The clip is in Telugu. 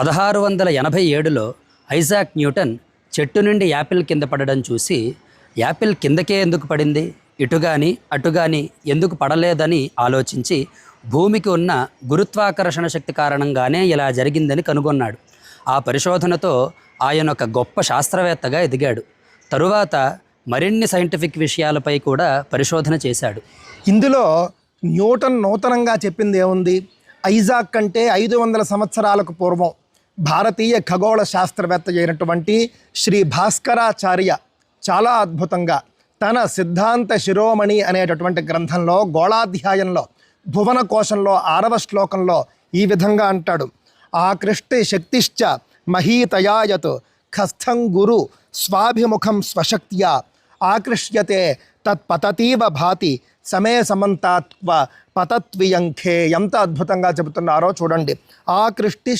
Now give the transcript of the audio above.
1687లో ఐజాక్ న్యూటన్ చెట్టు నుండి యాపిల్ కింద పడడం చూసి యాపిల్ కిందకే ఎందుకు పడింది, ఇటు కానీ అటు కానీ ఎందుకు పడలేదని ఆలోచించి భూమికి ఉన్న గురుత్వాకర్షణ శక్తి కారణంగానే ఇలా జరిగిందని కనుగొన్నాడు. ఆ పరిశోధనతో ఆయన ఒక గొప్ప శాస్త్రవేత్తగా ఎదిగాడు. తరువాత మరిన్ని సైంటిఫిక్ విషయాలపై కూడా పరిశోధన చేశాడు. ఇందులో న్యూటన్ నూతనంగా చెప్పింది ఏముంది? ఐజాక్ కంటే 500 సంవత్సరాలకు పూర్వం భారతీయ ఖగోళ శాస్త్రవేత్త అయినటువంటి శ్రీ భాస్కరాచార్య చాలా అద్భుతంగా తన సిద్ధాంత శిరోమణి అనేటటువంటి గ్రంథంలో గోళాధ్యాయంలో భువన కోశంలో 6వ శ్లోకంలో ఈ విధంగా అంటాడు: ఆకృష్టి శక్తిశ్చ మహీతయాయత్ ఖస్థం గురు స్వాభిముఖం స్వశక్త్యా ఆకృష్యతే తత్పతతీవ భాతి సమే సమంతాత్వ పతత్వియంఖే. ఎంత అద్భుతంగా చెబుతున్నారో చూడండి. ఆకృష్టి